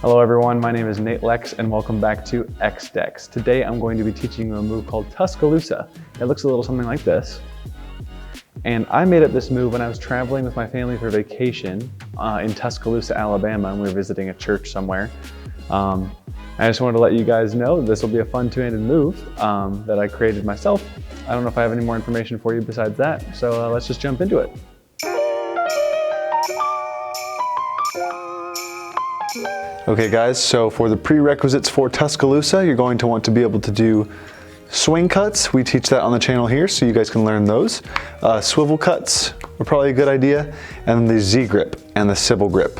Hello everyone, my name is Nate Lex and welcome back to X-Dex. Today I'm going to be teaching you a move called Tuscaloosa. It looks a little something like this. And I made up this move when I was traveling with my family for vacation in Tuscaloosa, Alabama, and we were visiting a church somewhere. I just wanted to let you guys know that this will be a fun two-handed move that I created myself. I don't know if I have any more information for you besides that, so let's just jump into it. Okay guys, so for the prerequisites for Tuscaloosa, you're going to want to be able to do swing cuts. We teach that on the channel here, so you guys can learn those. Swivel cuts are probably a good idea, and the Z grip and the Sybil grip,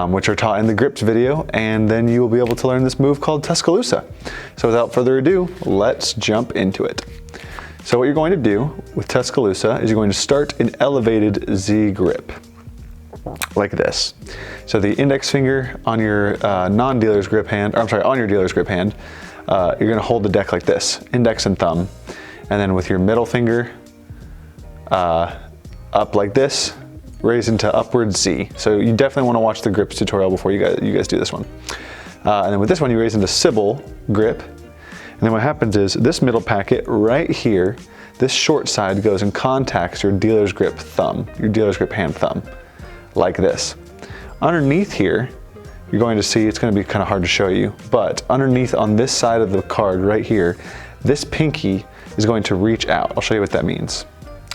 which are taught in the grips video, and then you will be able to learn this move called Tuscaloosa. So without further ado, let's jump into it. So what you're going to do with Tuscaloosa is you're going to start an elevated Z grip, like this. So the index finger on your non-dealer's grip hand, or I'm sorry, on your dealer's grip hand, you're gonna hold the deck like this, index and thumb. And then with your middle finger up like this, raise into upward Z. So you definitely wanna watch the grips tutorial before you guys do this one. And then with this one, you raise into Sybil grip. And then what happens is this middle packet right here, this short side goes and contacts your dealer's grip thumb, your dealer's grip hand thumb, like this. Underneath here, you're going to see, it's going to be kind of hard to show you, but underneath on this side of the card right here, this pinky is going to reach out. I'll show you what that means,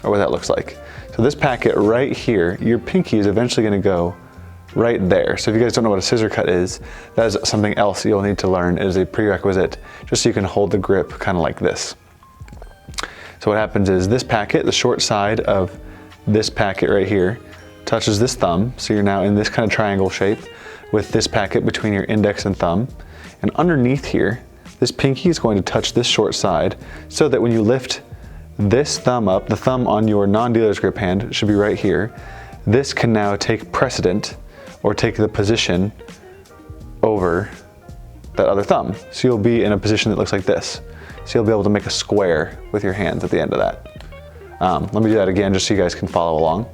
or what that looks like. So this packet right here, your pinky is eventually going to go right there. So if you guys don't know what a scissor cut is, that is something else you'll need to learn. It is a prerequisite, just so you can hold the grip kind of like this. So what happens is this packet, the short side of this packet right here, touches this thumb, so you're now in this kind of triangle shape with this packet between your index and thumb. And underneath here, this pinky is going to touch this short side, so that when you lift this thumb up, the thumb on your non-dealer's grip hand should be right here, this can now take precedent or take the position over that other thumb. So you'll be in a position that looks like this. So you'll be able to make a square with your hands at the end of that. Let me do that again just so you guys can follow along.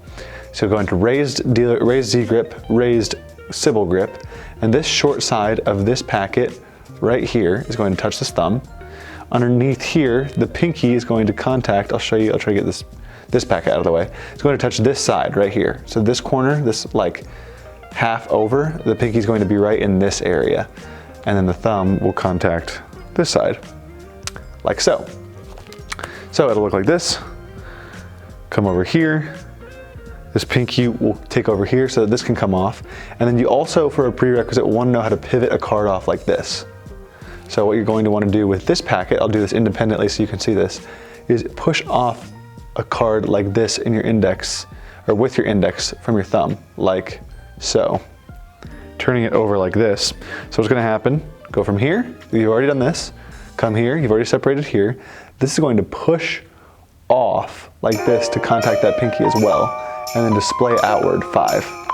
So go into raised Z grip, raised Sybil grip, and this short side of this packet right here is going to touch this thumb. Underneath here, the pinky is going to contact, I'll try to get this packet out of the way. It's going to touch this side right here. So this corner, this like half over, the pinky is going to be right in this area. And then the thumb will contact this side, like so. So it'll look like this. Come over here. This pinky will take over here so that this can come off. And then you also, for a prerequisite, want to know how to pivot a card off like this. So what you're going to want to do with this packet, I'll do this independently so you can see this, is push off a card like this in your index, or with your index from your thumb, like so. Turning it over like this. So what's going to happen, go from here, you've already done this, come here, you've already separated here. This is going to push off like this to contact that pinky as well. And then display outward 5.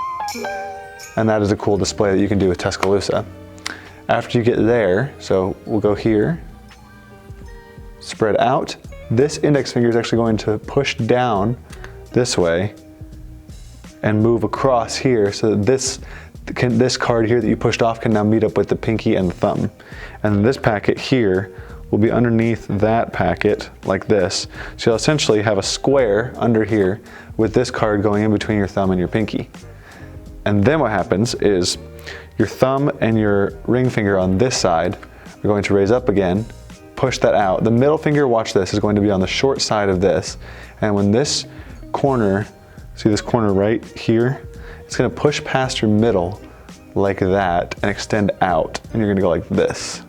And that is a cool display that you can do with Tuscaloosa. After you get there, so we'll go here, spread out. This index finger is actually going to push down this way and move across here, so that this card here that you pushed off can now meet up with the pinky and the thumb. And this packet here will be underneath that packet like this. So you'll essentially have a square under here with this card going in between your thumb and your pinky. And then what happens is your thumb and your ring finger on this side are going to raise up again, push that out. The middle finger, watch this, is going to be on the short side of this. And when this corner, see this corner right here? It's gonna push past your middle like that and extend out. And you're gonna go like this.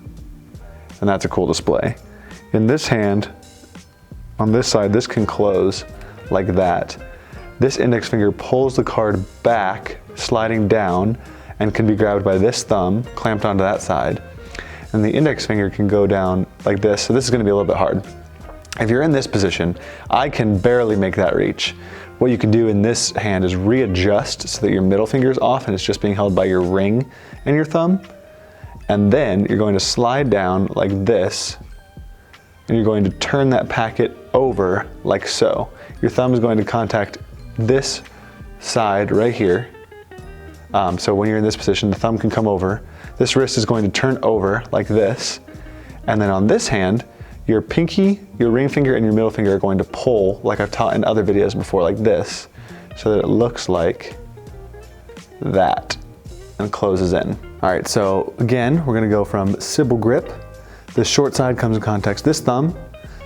And that's a cool display. In this hand, on this side, this can close like that. This index finger pulls the card back, sliding down, and can be grabbed by this thumb, clamped onto that side. And the index finger can go down like this, so this is gonna be a little bit hard. If you're in this position, I can barely make that reach. What you can do in this hand is readjust so that your middle finger is off and it's just being held by your ring and your thumb. And then you're going to slide down like this, and you're going to turn that packet over like so. Your thumb is going to contact this side right here, So when you're in this position, the thumb can come over. This wrist is going to turn over like this. And then on this hand, your pinky, your ring finger, and your middle finger are going to pull, like I've taught in other videos before, like this, so that it looks like that and closes in. All right, so again, we're gonna go from Sybil grip. This short side comes in contact this thumb.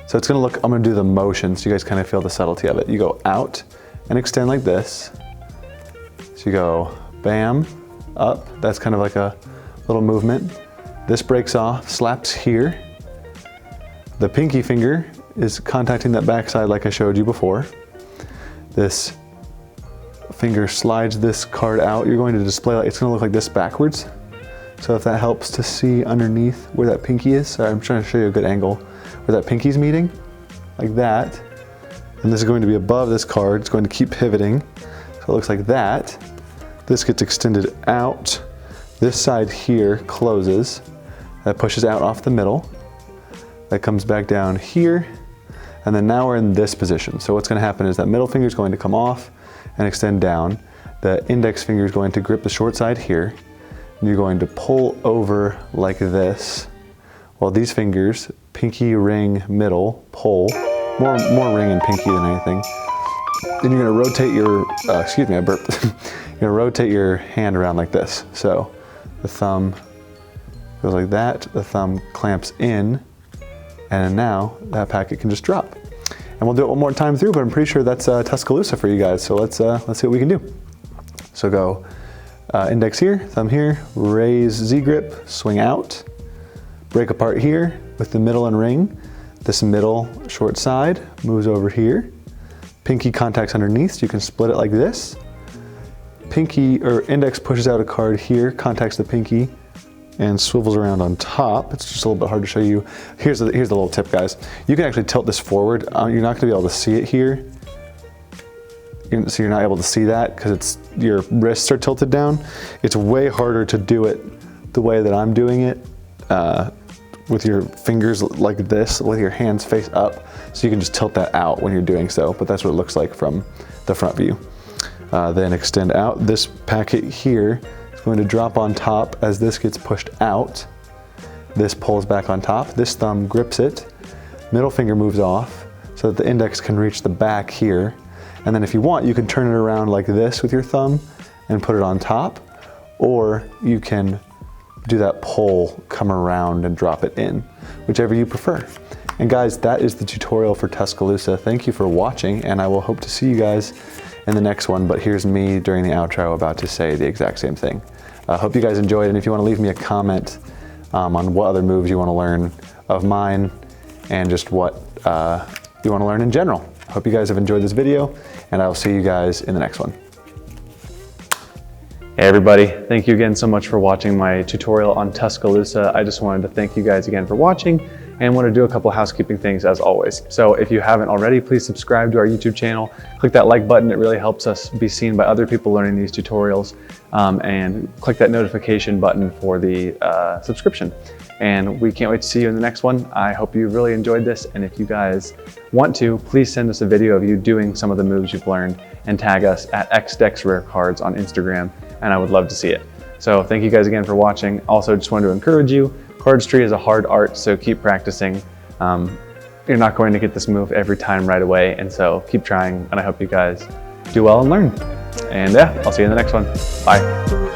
So it's gonna look, I'm gonna do the motion so you guys kind of feel the subtlety of it. You go out and extend like this. So you go bam, up. That's kind of like a little movement. This breaks off, slaps here. The pinky finger is contacting that backside like I showed you before. This finger slides this card out. You're going to display, it's gonna look like this backwards. So if that helps to see underneath where that pinky is, sorry, I'm trying to show you a good angle, where that pinky's meeting, like that. And this is going to be above this card. It's going to keep pivoting. So it looks like that. This gets extended out. This side here closes. That pushes out off the middle. That comes back down here. And then now we're in this position. So what's gonna happen is that middle finger is going to come off and extend down. The index finger is going to grip the short side here. And you're going to pull over like this. While these fingers, pinky, ring, middle, pull. More ring and pinky than anything. Then you're gonna rotate your, excuse me, I burped. You're gonna rotate your hand around like this. So the thumb goes like that, the thumb clamps in, and now that packet can just drop. And we'll do it one more time through, but I'm pretty sure that's Tuscaloosa for you guys. So let's see what we can do. So go index here, thumb here, raise Z grip, swing out, break apart here with the middle and ring. This middle short side moves over here. Pinky contacts underneath, so you can split it like this. Pinky or index pushes out a card here, contacts the pinky, and swivels around on top. It's just a little bit hard to show you. Here's the little tip, guys. You can actually tilt this forward. You're not gonna be able to see it here. So you're not able to see that because your wrists are tilted down. It's way harder to do it the way that I'm doing it with your fingers like this, with your hands face up. So you can just tilt that out when you're doing so, but that's what it looks like from the front view. Then extend out. This packet here is going to drop on top as this gets pushed out. This pulls back on top. This thumb grips it. Middle finger moves off so that the index can reach the back here. And then if you want, you can turn it around like this with your thumb and put it on top, or you can do that pull, come around and drop it in, whichever you prefer. And guys, that is the tutorial for Tuscaloosa. Thank you for watching, and I will hope to see you guys in the next one, but here's me during the outro about to say the exact same thing. I hope you guys enjoyed, and if you wanna leave me a comment on what other moves you wanna learn of mine, and just what you wanna learn in general. Hope you guys have enjoyed this video, and I will see you guys in the next one. Hey everybody, thank you again so much for watching my tutorial on Tuscaloosa. I just wanted to thank you guys again for watching and want to do a couple housekeeping things as always. So if you haven't already, please subscribe to our YouTube channel. Click that like button, it really helps us be seen by other people learning these tutorials. And click that notification button for the subscription. And we can't wait to see you in the next one. I hope you really enjoyed this, and if you guys want to, please send us a video of you doing some of the moves you've learned and tag us at xdexrarecards on Instagram, and I would love to see it. So thank you guys again for watching. Also, just wanted to encourage you, cardistry is a hard art, so keep practicing. You're not going to get this move every time right away, and so keep trying, and I hope you guys do well and learn. And yeah, I'll see you in the next one. Bye.